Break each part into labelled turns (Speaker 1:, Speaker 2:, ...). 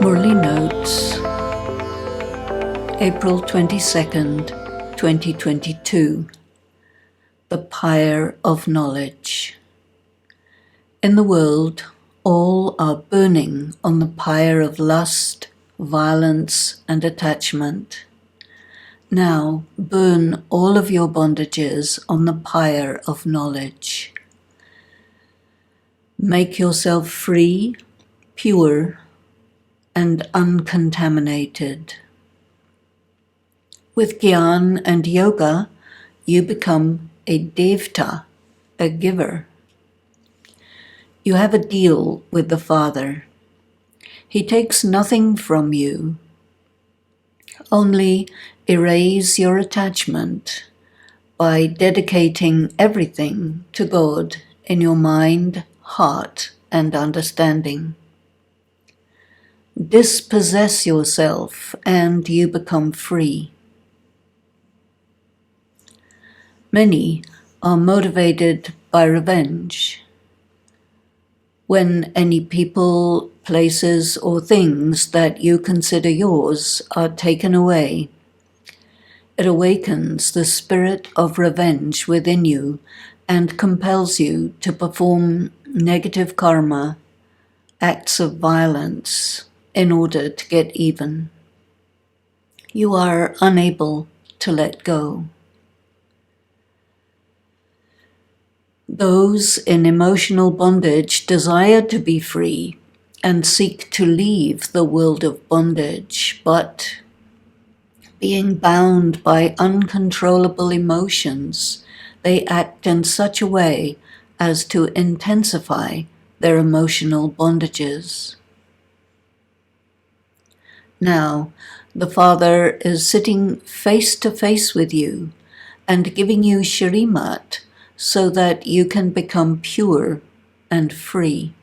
Speaker 1: Murli Notes, April 22nd, 2022. The Pyre of Knowledge. In the world, all are burning on the pyre of lust, violence, and attachment. Now burn all of your bondages on the pyre of knowledge. Make yourself free, pure, and uncontaminated. With Gyan and Yoga, you become a Devta, a giver. You have a deal with the Father. He takes nothing from you. Only erase your attachment by dedicating everything to God in your mind, heart, and understanding. Dispossess yourself and you become free. Many are motivated by revenge. When any people, places, or things that you consider yours are taken away, it awakens the spirit of revenge within you and compels you to perform negative karma, acts of violence, in order to get even. You are unable to let go. Those in emotional bondage desire to be free and seek to leave the world of bondage, but being bound by uncontrollable emotions, they act in such a way as to intensify their emotional bondages. Now, the Father is sitting face to face with you and giving you Shrimat so that you can become pure and free.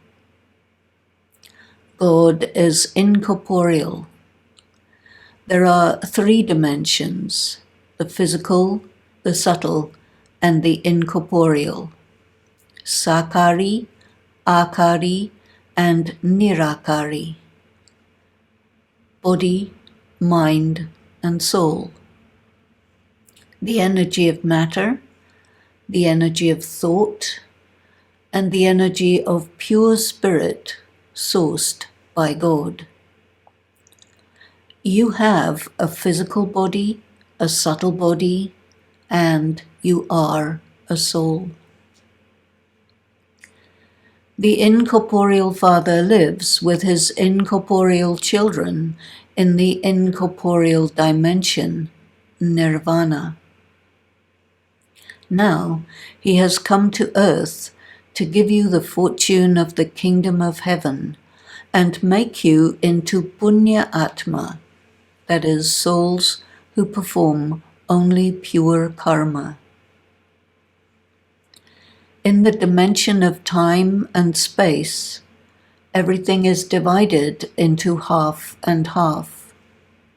Speaker 1: God is incorporeal. There are 3 dimensions: the physical, the subtle, and the incorporeal. Sakari, Akari, and Nirakari. Body, mind, and soul. The energy of matter, the energy of thought, and the energy of pure spirit sourced by God. You have a physical body, a subtle body, and you are a soul. The incorporeal Father lives with his incorporeal children in the incorporeal dimension, Nirvana. Now he has come to earth to give you the fortune of the kingdom of heaven and make you into Punya Atma, that is, souls who perform only pure karma. In the dimension of time and space, everything is divided into half and half,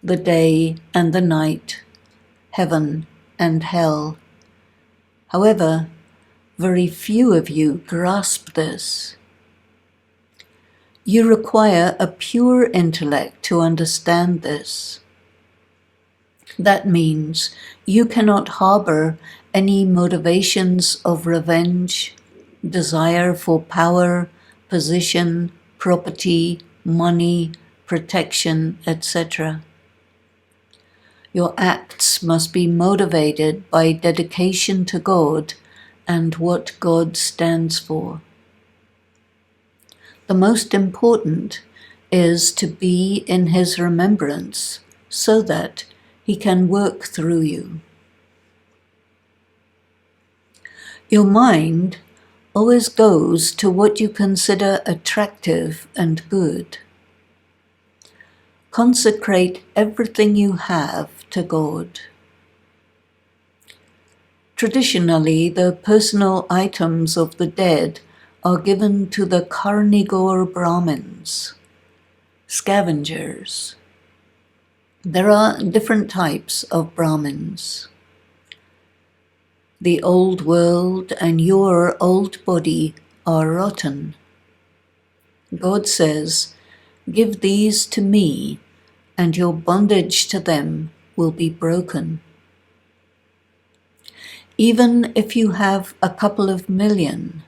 Speaker 1: the day and the night, heaven and hell. However, very few of you grasp this. You require a pure intellect to understand this. That means you cannot harbor any motivations of revenge, desire for power, position, property, money, protection, etc. Your acts must be motivated by dedication to God and what God stands for. The most important is to be in his remembrance so that he can work through you. Your mind always goes to what you consider attractive and good. Consecrate everything you have to God. Traditionally, the personal items of the dead are given to the carnivore Brahmins, scavengers. There are different types of Brahmins. The old world and your old body are rotten. God says, Give these to me, and your bondage to them will be broken. Even if you have a couple of million,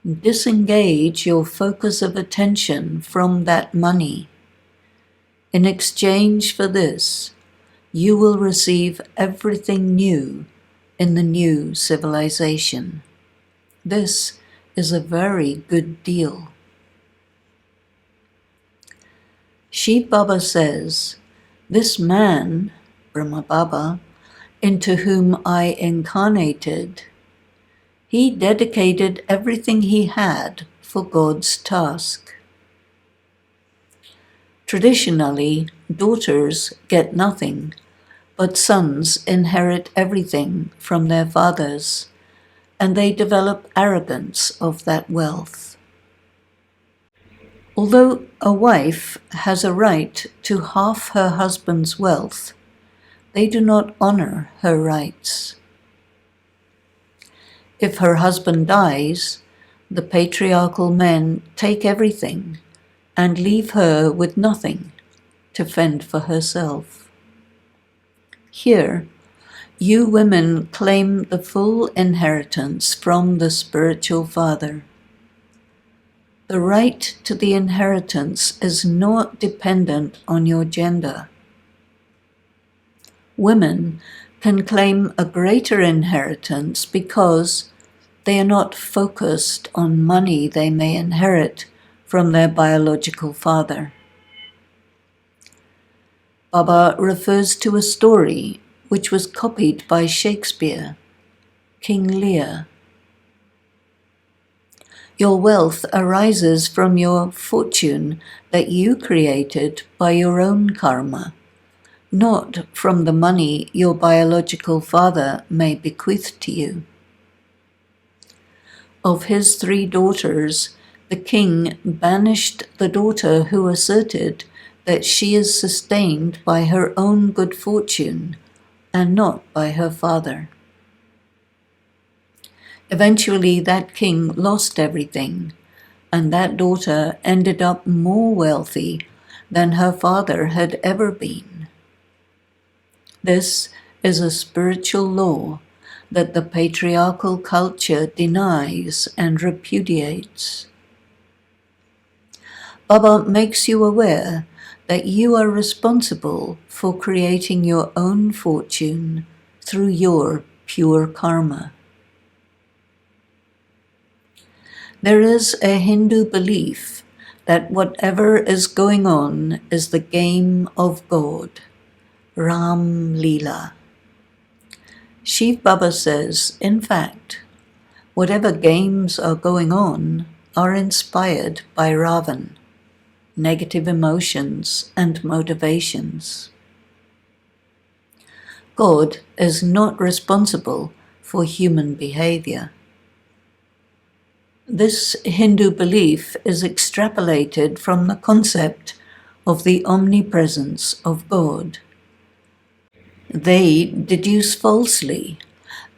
Speaker 1: disengage your focus of attention from that money. In exchange for this, you will receive everything new in the new civilization. This is a very good deal. Shiv Baba says, this man, Brahma Baba, into whom I incarnated, he dedicated everything he had for God's task. Traditionally, daughters get nothing, but sons inherit everything from their fathers, and they develop arrogance of that wealth. Although a wife has a right to half her husband's wealth, they do not honor her rights. If her husband dies, the patriarchal men take everything and leave her with nothing to fend for herself. Here, you women claim the full inheritance from the spiritual father. The right to the inheritance is not dependent on your gender. Women can claim a greater inheritance because they are not focused on money they may inherit from their biological father. Baba refers to a story which was copied by Shakespeare, King Lear. Your wealth arises from your fortune that you created by your own karma, not from the money your biological father may bequeath to you. Of his 3 daughters, the king banished the daughter who asserted that she is sustained by her own good fortune and not by her father. Eventually, that king lost everything, and that daughter ended up more wealthy than her father had ever been. This is a spiritual law that the patriarchal culture denies and repudiates. Baba makes you aware that you are responsible for creating your own fortune through your pure karma. There is a Hindu belief that whatever is going on is the game of God, Ram Leela. Shiv Baba says, in fact, whatever games are going on are inspired by Ravan, negative emotions and motivations. God is not responsible for human behavior. This Hindu belief is extrapolated from the concept of the omnipresence of God. They deduce falsely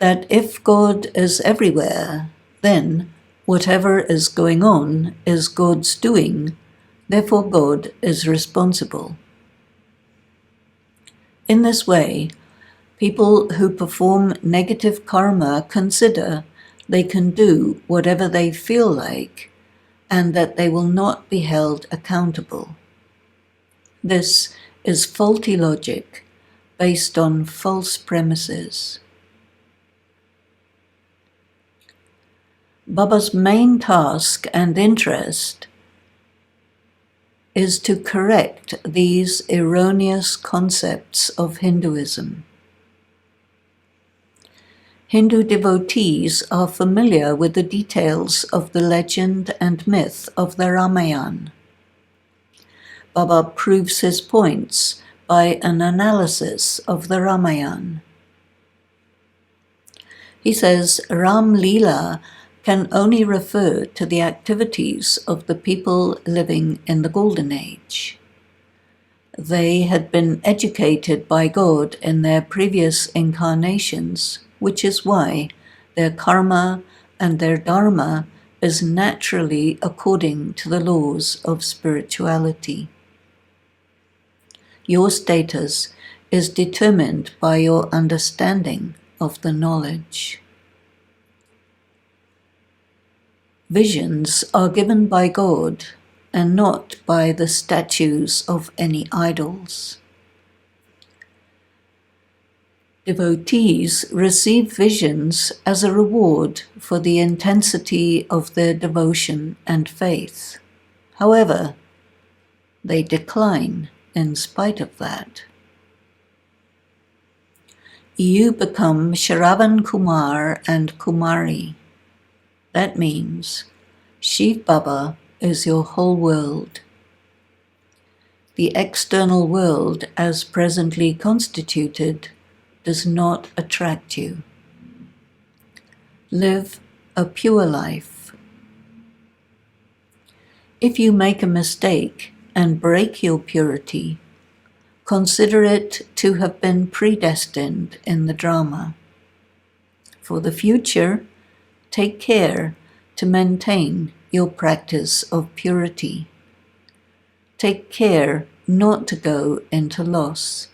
Speaker 1: that if God is everywhere, then whatever is going on is God's doing, therefore God is responsible. In this way, people who perform negative karma consider they can do whatever they feel like and that they will not be held accountable. This is faulty logic based on false premises. Baba's main task and interest is to correct these erroneous concepts of Hinduism. Hindu devotees are familiar with the details of the legend and myth of the Ramayana. Baba proves his points by an analysis of the Ramayana. He says Ram Leela can only refer to the activities of the people living in the Golden Age. They had been educated by God in their previous incarnations, which is why their karma and their dharma is naturally according to the laws of spirituality. Your status is determined by your understanding of the knowledge. Visions are given by God and not by the statues of any idols. Devotees receive visions as a reward for the intensity of their devotion and faith. However, they decline in spite of that. You become Shravan Kumar and Kumari. That means Shiv Baba is your whole world. The external world as presently constituted does not attract you. Live a pure life. If you make a mistake and break your purity, consider it to have been predestined in the drama. For the future, take care to maintain your practice of purity. Take care not to go into loss.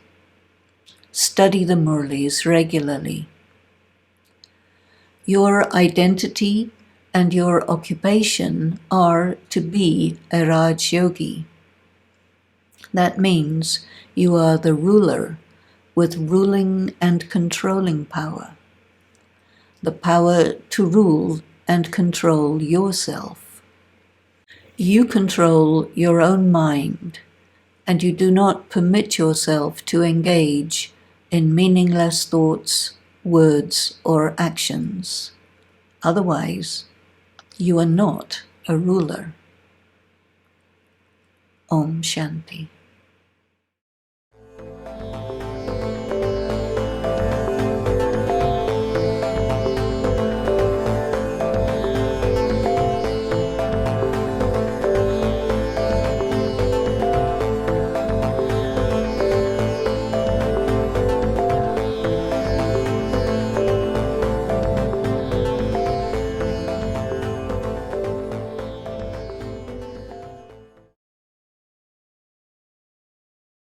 Speaker 1: Study the Murlis regularly. Your identity and your occupation are to be a Raj Yogi. That means you are the ruler with ruling and controlling power. The power to rule and control yourself. You control your own mind, and you do not permit yourself to engage in meaningless thoughts, words, or actions. Otherwise, you are not a ruler. Om Shanti.